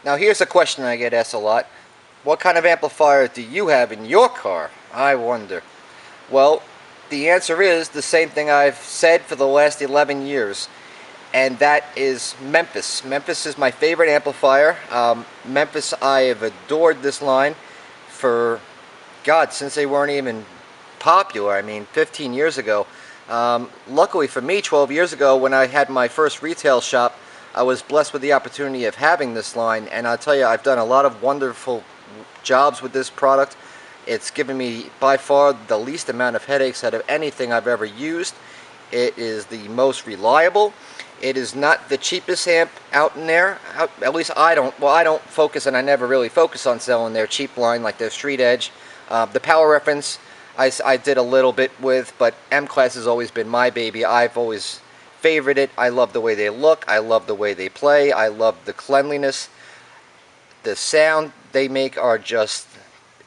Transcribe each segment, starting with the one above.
Now here's a question I get asked a lot. What kind of amplifier do you have in your car? I wonder. Well, the answer is the same thing I've said for the last 11 years, and that is Memphis. Memphis is my favorite amplifier. Memphis, I have adored this line for, God, since they weren't even popular. I mean, 15 years ago. Luckily for me, 12 years ago, when I had my first retail shop, I was blessed with the opportunity of having this line, and I'll tell you, I've done a lot of wonderful jobs with this product. It's given me by far the least amount of headaches out of anything I've ever used. It is the most reliable. It is not the cheapest amp out in there. At least I don't focus, and I never really focus on selling their cheap line like their Street Edge. The power reference I did a little bit with, but MClass has always been my baby. I've always favored it. I love the way they look. I love the way they play. I love the cleanliness. The sound they make are just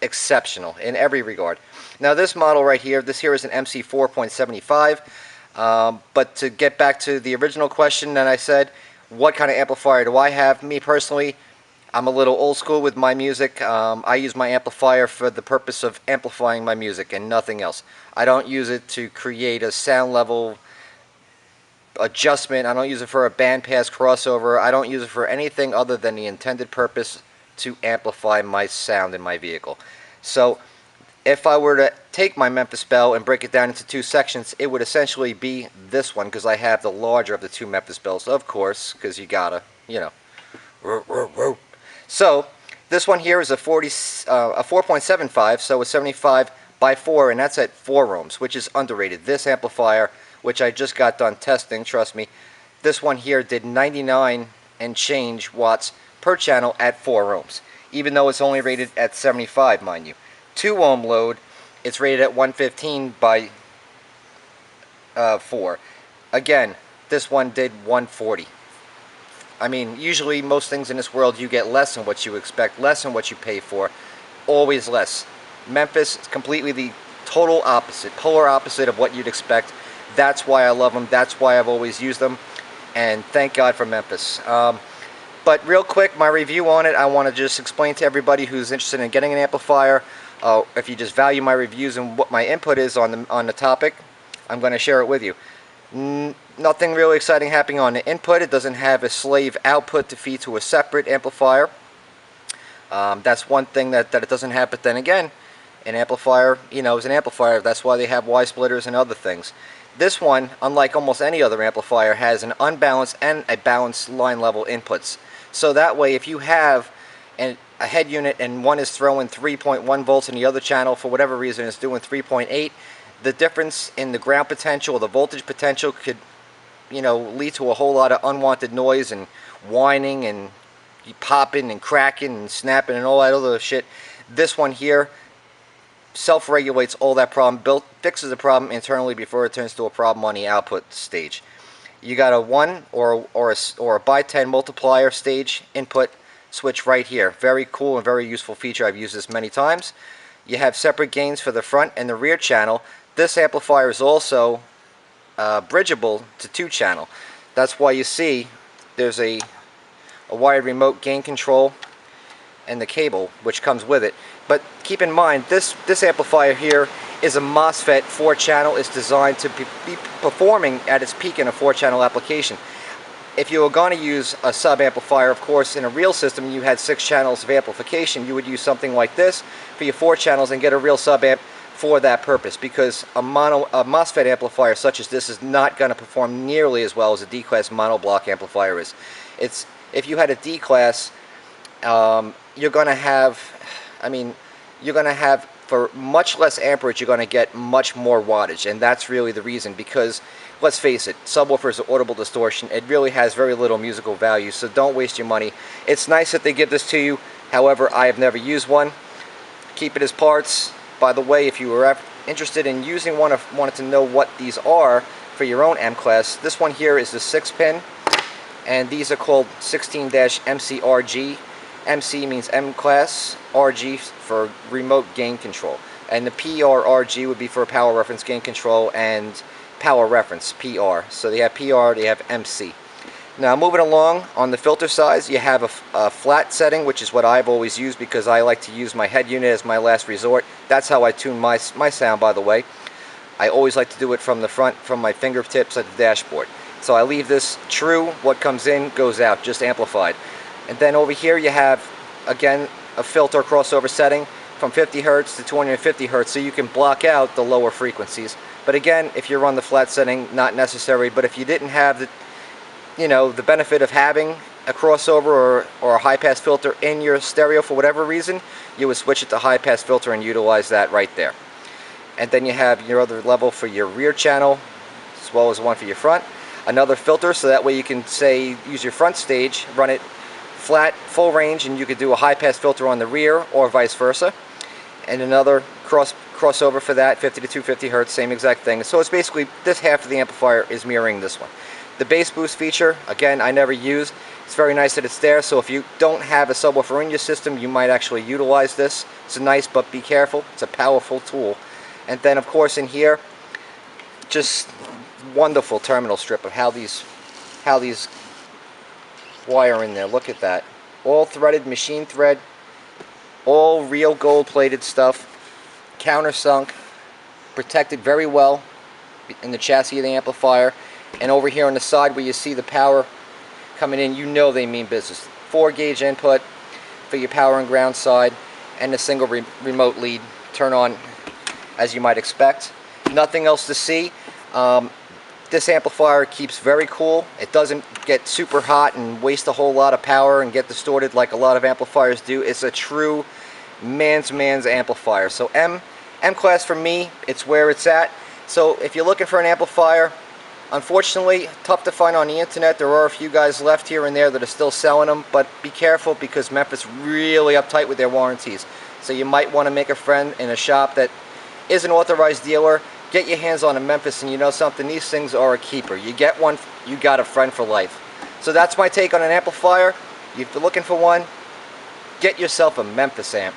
exceptional in every regard. Now this model right here, this here is an MC 4.75. But to get back to the original question that I said, what kind of amplifier do I have? Me personally, I'm a little old school with my music. I use my amplifier for the purpose of amplifying my music and nothing else. I don't use it to create a sound level adjustment. I don't use it for a bandpass crossover. I don't use it for anything other than the intended purpose to amplify my sound in my vehicle. So if I were to take my Memphis bell and break it down into two sections, it would essentially be this one, because I have the larger of the two Memphis bells, of course, because you gotta, you know. So this one here is a 4.75, so a 75 by 4, and that's at 4 ohms, which is underrated. This amplifier, which I just got done testing, trust me, this one here did 99 and change watts per channel at 4 ohms, even though it's only rated at 75, mind you. 2 ohm load, it's rated at 115 by 4. Again, this one did 140. I mean, usually most things in this world you get less than what you expect, less than what you pay for, always less. Memphis is completely the total opposite, polar opposite of what you'd expect. That's why I love them. That's why I've always used them, and thank God for Memphis. But real quick, my review on it, I want to just explain to everybody who's interested in getting an amplifier. If you just value my reviews and what my input is on the topic, I'm going to share it with you. Nothing really exciting happening on the input. It doesn't have a slave output to feed to a separate amplifier. That's one thing that it doesn't have, but then again, an amplifier, you know, is an amplifier. That's why they have Y splitters and other things. This one, unlike almost any other amplifier, has an unbalanced and a balanced line level inputs. So that way, if you have a head unit and one is throwing 3.1 volts and the other channel, for whatever reason, is doing 3.8, the difference in the ground potential or the voltage potential could, you know, lead to a whole lot of unwanted noise and whining and popping and cracking and snapping and all that other shit. This one here self-regulates all that problem, fixes the problem internally before it turns to a problem on the output stage. You got a 1 or a by 10 multiplier stage input switch right here. Very cool and very useful feature. I've used this many times. You have separate gains for the front and the rear channel. This amplifier is also bridgeable to 2-channel. That's why you see there's a wired remote gain control and the cable which comes with it. But keep in mind, this amplifier here is a MOSFET 4-channel. It's designed to be performing at its peak in a 4-channel application. If you were going to use a sub-amplifier, of course, in a real system, you had 6 channels of amplification, you would use something like this for your 4 channels and get a real sub-amp for that purpose, because a MOSFET amplifier such as this is not going to perform nearly as well as a D-class monoblock amplifier is. If you had a D-class, you're going to have, for much less amperage, you're going to get much more wattage, and that's really the reason, because let's face it, subwoofers are audible distortion. It really has very little musical value, so don't waste your money. It's nice that they give this to you. However, I have never used one. Keep it as parts. By the way, if you were interested in using one, or wanted to know what these are for your own MClass, this one here is the 6-pin, and these are called 16-MCRG. MC means MClass, RG for remote gain control, and the PRRG would be for power reference gain control and power reference, PR. So they have PR, they have MC. Now moving along on the filter size, you have a flat setting, which is what I've always used because I like to use my head unit as my last resort. That's how I tune my sound, by the way. I always like to do it from the front, from my fingertips at the dashboard. So I leave this true, what comes in goes out, just amplified. And then over here you have, again, a filter crossover setting from 50 Hertz to 250 Hertz, so you can block out the lower frequencies. But again, if you're on the flat setting, not necessary. But if you didn't have the, the benefit of having a crossover or a high-pass filter in your stereo for whatever reason, you would switch it to high-pass filter and utilize that right there. And then you have your other level for your rear channel, as well as one for your front. Another filter, so that way you can, say, use your front stage, run it flat, full range, and you could do a high-pass filter on the rear, or vice versa. And another crossover for that, 50 to 250 Hertz, same exact thing. So it's basically, this half of the amplifier is mirroring this one. The bass boost feature, again, I never use. It's very nice that it's there, so if you don't have a subwoofer in your system, you might actually utilize this. It's nice, but be careful. It's a powerful tool. And then, of course, in here, just wonderful terminal strip of how these wire in there. Look at that. All threaded, machine thread, all real gold-plated stuff, countersunk, protected very well in the chassis of the amplifier. And over here on the side where you see the power coming in, you know they mean business. 4-gauge input for your power and ground side, and a single remote lead turn on, as you might expect. Nothing else to see. This amplifier keeps very cool. It doesn't get super hot and waste a whole lot of power and get distorted like a lot of amplifiers do. It's a true man's amplifier. So MClass for me, it's where it's at. So if you're looking for an amplifier, unfortunately, tough to find on the internet. There are a few guys left here and there that are still selling them, but be careful because Memphis really uptight with their warranties. So you might want to make a friend in a shop that is an authorized dealer. Get your hands on a Memphis, and you know something, these things are a keeper. You get one, you got a friend for life. So that's my take on an amplifier. If you're looking for one, get yourself a Memphis amp.